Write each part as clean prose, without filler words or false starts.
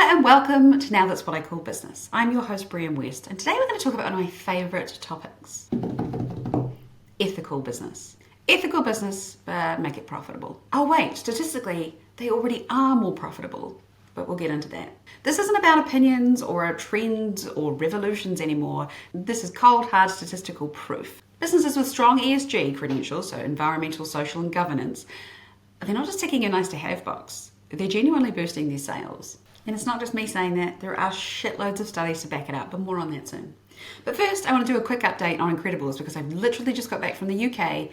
and welcome to Now That's What I Call Business. I'm your host, Brian West, and today we're going to talk about one of my favourite topics, ethical business. Ethical business, but make it profitable. Oh wait, statistically, they already are more profitable, but we'll get into that. This isn't about opinions or trends or revolutions anymore. This is cold, hard statistical proof. Businesses with strong ESG credentials, so environmental, social and governance, they're not just ticking a nice to have box. They're genuinely boosting their sales. And it's not just me saying that, there are shitloads of studies to back it up, but more on that soon. But first, I want to do a quick update on Incrediballs because I've literally just got back from the UK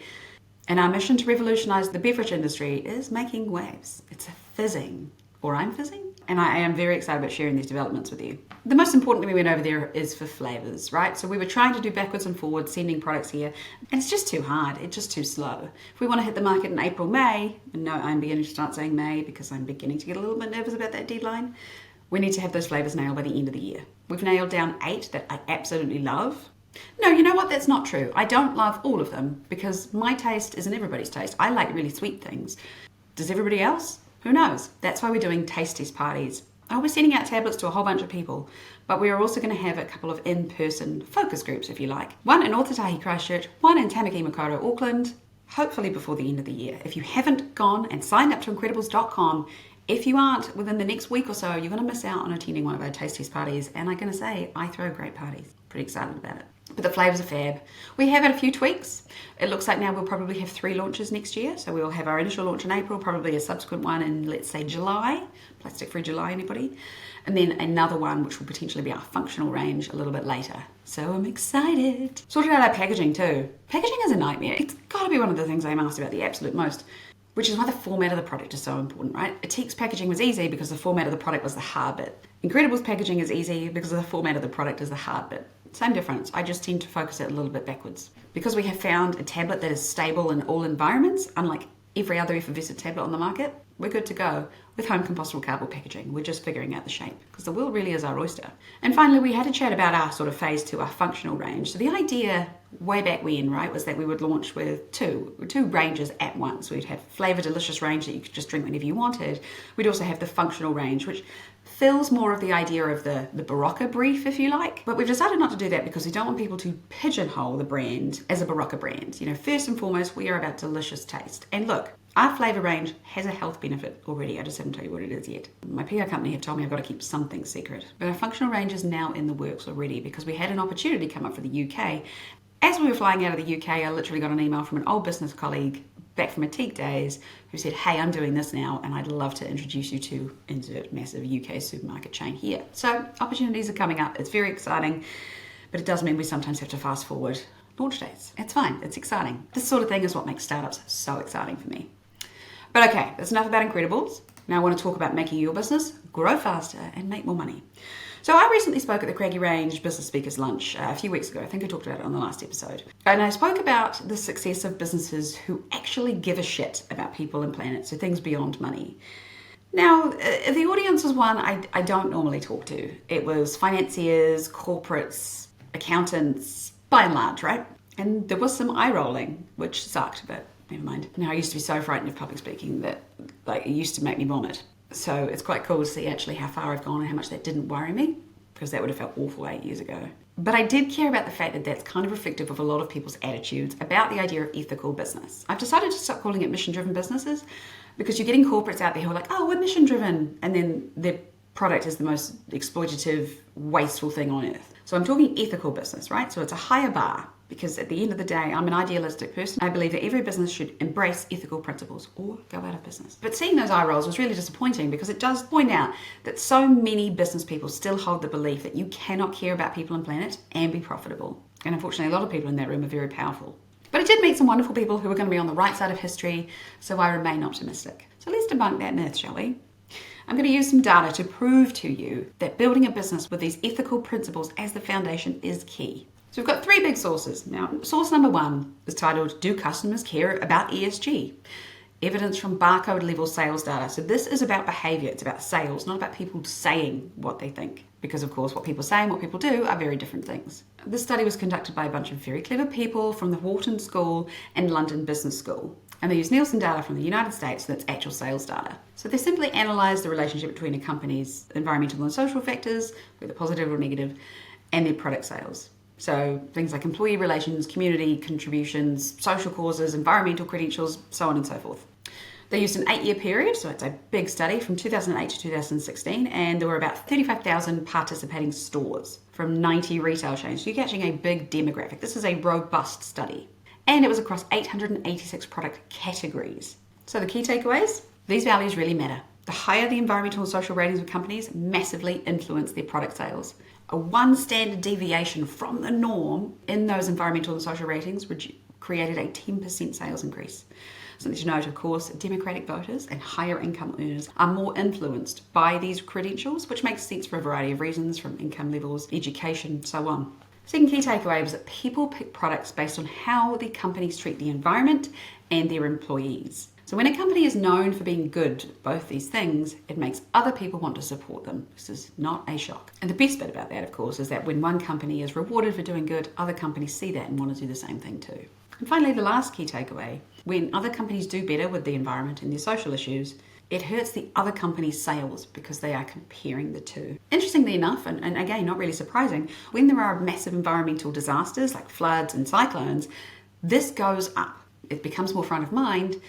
and our mission to revolutionise the beverage industry is making waves. It's fizzing, or I'm fizzing, and I am very excited about sharing these developments with you. The most important thing we went over there is for flavours, right? So we were trying to do backwards and forwards, sending products here, and it's just too hard, it's just too slow. If we want to hit the market in April, May, and no, I'm beginning to start saying May because I'm beginning to get a little bit nervous about that deadline, we need to have those flavours nailed by the end of the year. We've nailed down 8 that I absolutely love. No, you know what? That's not true. I don't love all of them because my taste isn't everybody's taste. I like really sweet things. Does everybody else? Who knows? That's why we're doing taste test parties. We're sending out tablets to a whole bunch of people, but we are also going to have a couple of in-person focus groups, if you like. One in Ōtautahi, Christchurch, one in Tamaki Makaurau, Auckland, hopefully before the end of the year. If you haven't gone and signed up to Incrediballs.com, if you aren't, within the next week or so, you're going to miss out on attending one of our taste test parties, and I'm going to say, I throw great parties. Pretty excited about it. But the flavours are fab. We have had a few tweaks. It looks like now we'll probably have 3 launches next year. So we'll have our initial launch in April, probably a subsequent one in, let's say, July. Plastic-free July, anybody? And then another one, which will potentially be our functional range a little bit later. So I'm excited. Sorted out our packaging too. Packaging is a nightmare. It's got to be one of the things I'm asked about the absolute most, which is why the format of the product is so important, right? Atik's packaging was easy because the format of the product was the hard bit. Incrediballs packaging is easy because the format of the product is the hard bit. Same difference, I just tend to focus it a little bit backwards. Because we have found a tablet that is stable in all environments, unlike every other effervescent tablet on the market, we're good to go with home compostable cardboard packaging. We're just figuring out the shape because the world really is our oyster. And finally, we had a chat about our sort of phase 2, our functional range. So the idea way back when, right, was that we would launch with two ranges at once. We'd have Flavor Delicious range that you could just drink whenever you wanted. We'd also have the functional range, which fills more of the idea of the Barocca brief, if you like. But we've decided not to do that because we don't want people to pigeonhole the brand as a Barocca brand. You know, first and foremost, we are about delicious taste. And look, our flavour range has a health benefit already. I just haven't told you what it is yet. My PR company have told me I've got to keep something secret. But our functional range is now in the works already because we had an opportunity come up for the UK. As we were flying out of the UK, I literally got an email from an old business colleague back from Atik days who said, hey, I'm doing this now and I'd love to introduce you to insert massive UK supermarket chain here. So opportunities are coming up. It's very exciting, but it does mean we sometimes have to fast forward launch dates. It's fine. It's exciting. This sort of thing is what makes startups so exciting for me. But okay, that's enough about Incrediballs. Now I want to talk about making your business grow faster and make more money. So I recently spoke at the Craggy Range Business Speakers Lunch a few weeks ago. I think I talked about it on the last episode. And I spoke about the success of businesses who actually give a shit about people and planet, so things beyond money. Now, the audience was one I don't normally talk to. It was financiers, corporates, accountants, by and large, right? And there was some eye rolling, which sucked, but never mind. Now, I used to be so frightened of public speaking that it used to make me vomit. So it's quite cool to see actually how far I've gone and how much that didn't worry me, because that would have felt awful 8 years ago. But I did care about the fact that that's kind of reflective of a lot of people's attitudes about the idea of ethical business. I've decided to stop calling it mission-driven businesses because you're getting corporates out there who are like, oh, we're mission-driven, and then their product is the most exploitative, wasteful thing on earth. So I'm talking ethical business, right? So it's a higher bar. Because at the end of the day, I'm an idealistic person. I believe that every business should embrace ethical principles or go out of business. But seeing those eye rolls was really disappointing because it does point out that so many business people still hold the belief that you cannot care about people and planet and be profitable. And unfortunately, a lot of people in that room are very powerful. But I did meet some wonderful people who are going to be on the right side of history, so I remain optimistic. So let's debunk that myth, shall we? I'm going to use some data to prove to you that building a business with these ethical principles as the foundation is key. So we've got 3 big sources. Now, source number 1 is titled, Do Customers Care About ESG? evidence from barcode level sales data. So this is about behavior, it's about sales, not about people saying what they think. Because of course, what people say and what people do are very different things. This study was conducted by a bunch of very clever people from the Wharton School and London Business School. And they used Nielsen data from the United States, so that's actual sales data. So they simply analysed the relationship between a company's environmental and social factors, whether positive or negative, and their product sales. So things like employee relations, community contributions, social causes, environmental credentials, so on and so forth. They used an 8-year period, so it's a big study, from 2008 to 2016, and there were about 35,000 participating stores from 90 retail chains. So you're catching a big demographic. This is a robust study. And it was across 886 product categories. So the key takeaways, these values really matter. The higher the environmental and social ratings of companies massively influence their product sales. A one standard deviation from the norm in those environmental and social ratings created a 10% sales increase. Something to note, of course, Democratic voters and higher income earners are more influenced by these credentials, which makes sense for a variety of reasons, from income levels, education, so on. Second key takeaway was that people pick products based on how the companies treat the environment and their employees. So when a company is known for being good at both these things, it makes other people want to support them. This is not a shock. And the best bit about that, of course, is that when one company is rewarded for doing good, other companies see that and want to do the same thing too. And finally, the last key takeaway, when other companies do better with the environment and their social issues, it hurts the other company's sales because they are comparing the two. Interestingly enough, and again, not really surprising, when there are massive environmental disasters like floods and cyclones, this goes up. It becomes more front of mind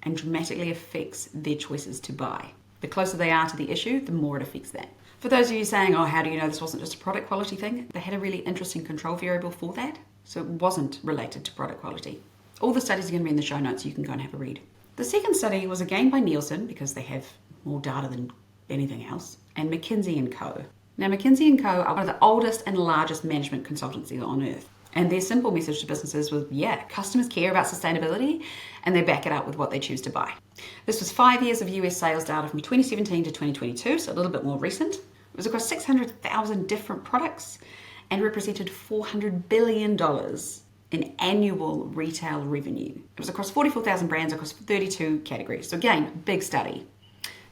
and dramatically affects their choices to buy. The closer they are to the issue, the more it affects that. For those of you saying, oh, how do you know this wasn't just a product quality thing? They had a really interesting control variable for that, so it wasn't related to product quality. All the studies are going to be in the show notes, so you can go and have a read. The second study was again by Nielsen, because they have more data than anything else, and McKinsey & Co. Now, McKinsey & Co. are one of the oldest and largest management consultancies on earth. And their simple message to businesses was, customers care about sustainability, and they back it up with what they choose to buy. This was 5 years of US sales data from 2017 to 2022, so a little bit more recent. It was across 600,000 different products and represented $400 billion in annual retail revenue. It was across 44,000 brands across 32 categories. So again, big study.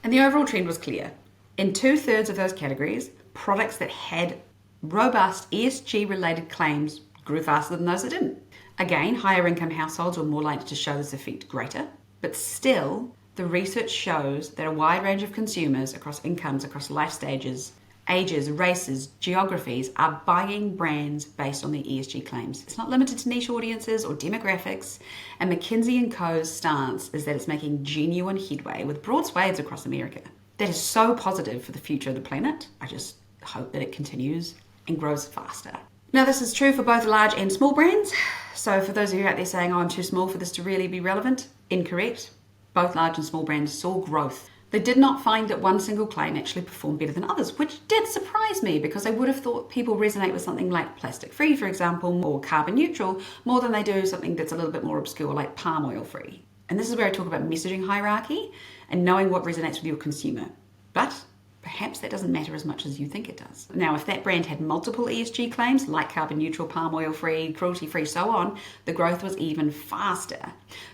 And the overall trend was clear. In 2/3 of those categories, products that had robust ESG-related claims grew faster than those that didn't. Again, higher income households were more likely to show this effect greater, but still, the research shows that a wide range of consumers across incomes, across life stages, ages, races, geographies are buying brands based on their ESG claims. It's not limited to niche audiences or demographics, and McKinsey & Co.'s stance is that it's making genuine headway with broad swathes across America. That is so positive for the future of the planet. I just hope that it continues and grows faster. Now, this is true for both large and small brands. So for those of you out there saying, oh, I'm too small for this to really be relevant, incorrect. Both large and small brands saw growth. They did not find that one single claim actually performed better than others, which did surprise me because I would have thought people resonate with something like plastic free, for example, or carbon neutral more than they do something that's a little bit more obscure like palm oil free. And this is where I talk about messaging hierarchy and knowing what resonates with your consumer. But perhaps that doesn't matter as much as you think it does. Now, if that brand had multiple ESG claims like carbon neutral, palm oil free, cruelty free, so on, the growth was even faster.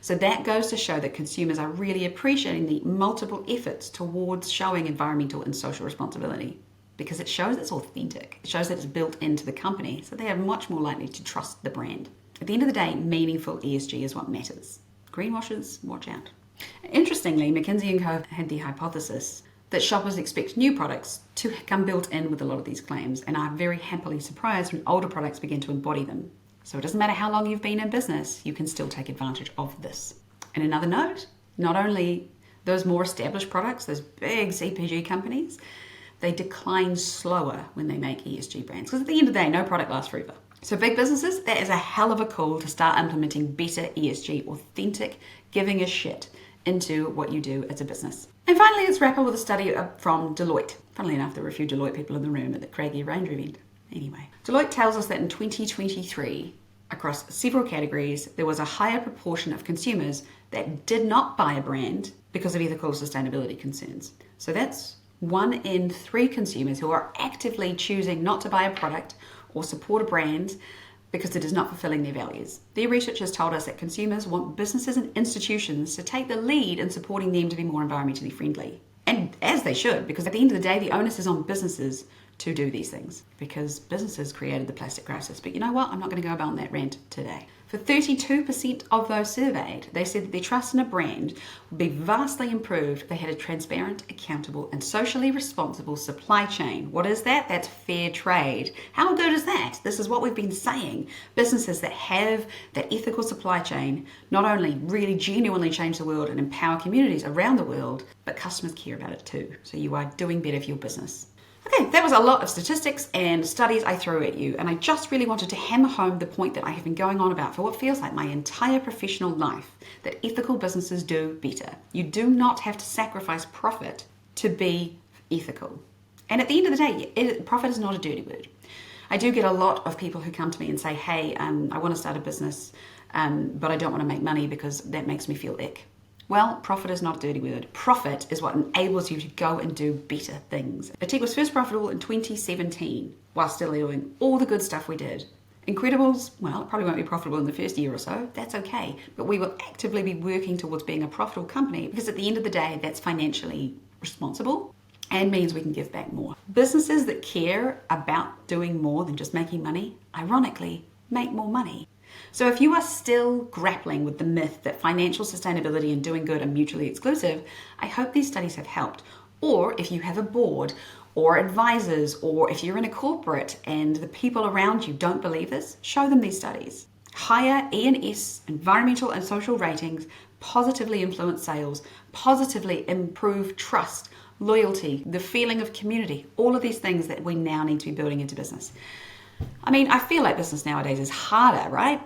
So that goes to show that consumers are really appreciating the multiple efforts towards showing environmental and social responsibility because it shows it's authentic. It shows that it's built into the company, so they are much more likely to trust the brand. At the end of the day, meaningful ESG is what matters. Greenwashers, watch out. Interestingly, McKinsey & Co. had the hypothesis that shoppers expect new products to come built in with a lot of these claims and are very happily surprised when older products begin to embody them. So it doesn't matter how long you've been in business, you can still take advantage of this. And another note, not only those more established products, those big CPG companies, they decline slower when they make ESG brands. Because at the end of the day, no product lasts forever. So big businesses, that is a hell of a call to start implementing better ESG, authentic, giving a shit into what you do as a business. And finally, let's wrap up with a study from Deloitte. Funnily enough, there were a few Deloitte people in the room at the Craigie Ranger event. Anyway, Deloitte tells us that in 2023, across several categories, there was a higher proportion of consumers that did not buy a brand because of ethical sustainability concerns. So that's 1 in 3 consumers who are actively choosing not to buy a product or support a brand because it is not fulfilling their values. Their research has told us that consumers want businesses and institutions to take the lead in supporting them to be more environmentally friendly. And as they should, because at the end of the day, the onus is on businesses to do these things, because businesses created the plastic crisis. But you know what? I'm not going to go on that rant today. For 32% of those surveyed, they said that their trust in a brand would be vastly improved if they had a transparent, accountable, and socially responsible supply chain. What is that? That's fair trade. How good is that? This is what we've been saying. Businesses that have that ethical supply chain not only really genuinely change the world and empower communities around the world, but customers care about it too. So you are doing better for your business. Okay, that was a lot of statistics and studies I threw at you, and I just really wanted to hammer home the point that I have been going on about for what feels like my entire professional life, that ethical businesses do better. You do not have to sacrifice profit to be ethical. And at the end of the day, profit is not a dirty word. I do get a lot of people who come to me and say, hey, I want to start a business, but I don't want to make money because that makes me feel ick. Well, profit is not a dirty word. Profit is what enables you to go and do better things. Boutique was first profitable in 2017 while still doing all the good stuff we did. Incrediballs, well, it probably won't be profitable in the first year or so. That's okay. But we will actively be working towards being a profitable company because at the end of the day, that's financially responsible and means we can give back more. Businesses that care about doing more than just making money, ironically, make more money. So if you are still grappling with the myth that financial sustainability and doing good are mutually exclusive, I hope these studies have helped. Or if you have a board or advisors, or if you're in a corporate and the people around you don't believe this, show them these studies. Higher E&S, environmental and social ratings, positively influence sales, positively improve trust, loyalty, the feeling of community, all of these things that we now need to be building into business. I mean, I feel like business nowadays is harder, right?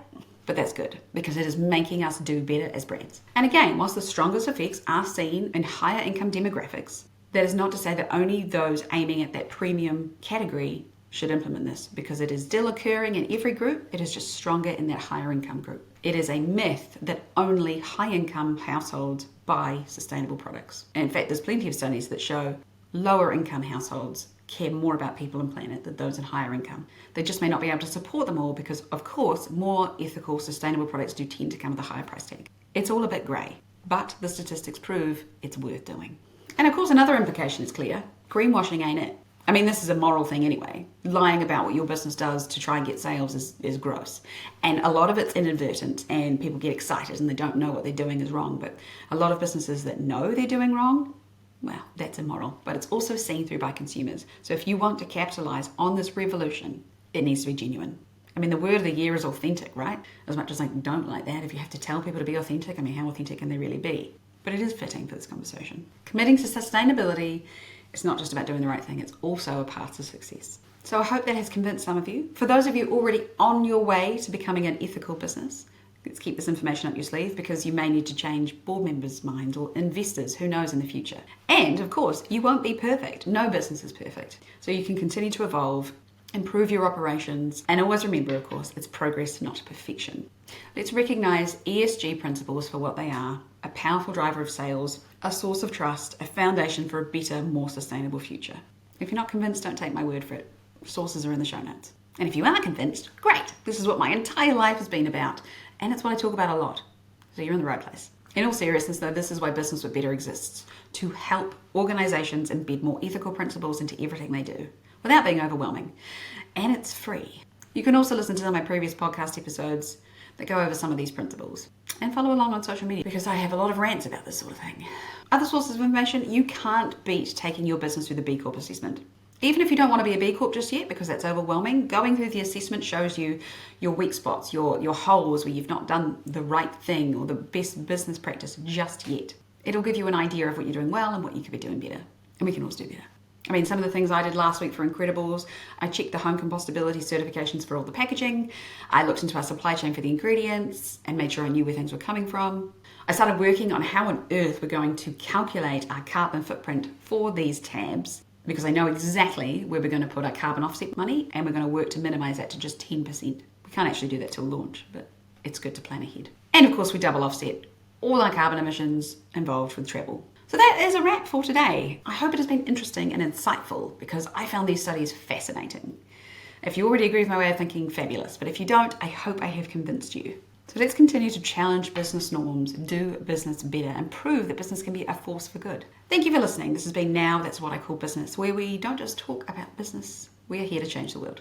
But that's good because it is making us do better as brands. And again, whilst the strongest effects are seen in higher income demographics, that is not to say that only those aiming at that premium category should implement this, because it is still occurring in every group. It is just stronger in that higher income group. It is a myth that only high income households buy sustainable products. And in fact, there's plenty of studies that show lower income households care more about people and planet than those in higher income. They just may not be able to support them all because, of course, more ethical, sustainable products do tend to come with a higher price tag. It's all a bit grey, but the statistics prove it's worth doing. And of course, another implication is clear. Greenwashing ain't it. I mean, this is a moral thing anyway. Lying about what your business does to try and get sales is gross. And a lot of it's inadvertent and people get excited and they don't know what they're doing is wrong. But a lot of businesses that know they're doing wrong, well, that's immoral, but it's also seen through by consumers. So if you want to capitalize on this revolution, it needs to be genuine. I mean, the word of the year is authentic, right? As much as I don't like that, if you have to tell people to be authentic, I mean, how authentic can they really be? But it is fitting for this conversation. Committing to sustainability is not just about doing the right thing, it's also a path to success. So I hope that has convinced some of you. For those of you already on your way to becoming an ethical business, let's keep this information up your sleeve because you may need to change board members' minds or investors, who knows in the future. And of course, you won't be perfect. No business is perfect. So you can continue to evolve, improve your operations, and always remember, of course, it's progress, not perfection. Let's recognize ESG principles for what they are: a powerful driver of sales, a source of trust, a foundation for a better, more sustainable future. If you're not convinced, don't take my word for it. Sources are in the show notes. And if you are convinced, great. This is what my entire life has been about. And it's what I talk about a lot. So you're in the right place. In all seriousness though, this is why Business with Better exists, to help organizations embed more ethical principles into everything they do without being overwhelming. And it's free. You can also listen to some of my previous podcast episodes that go over some of these principles and follow along on social media because I have a lot of rants about this sort of thing. Other sources of information: you can't beat taking your business through the B Corp assessment. Even if you don't want to be a B Corp just yet because that's overwhelming, going through the assessment shows you your weak spots, your holes where you've not done the right thing or the best business practice just yet. It'll give you an idea of what you're doing well and what you could be doing better. And we can always do better. I mean, some of the things I did last week for Incrediballs, I checked the home compostability certifications for all the packaging. I looked into our supply chain for the ingredients and made sure I knew where things were coming from. I started working on how on earth we're going to calculate our carbon footprint for these tabs, because I know exactly where we're going to put our carbon offset money and we're going to work to minimize that to just 10%. We can't actually do that till launch, but it's good to plan ahead. And of course, we double offset all our carbon emissions involved with travel. So that is a wrap for today. I hope it has been interesting and insightful because I found these studies fascinating. If you already agree with my way of thinking, fabulous. But if you don't, I hope I have convinced you. So let's continue to challenge business norms, do business better, and prove that business can be a force for good. Thank you for listening. This has been Now That's What I Call Business, where we don't just talk about business, we are here to change the world.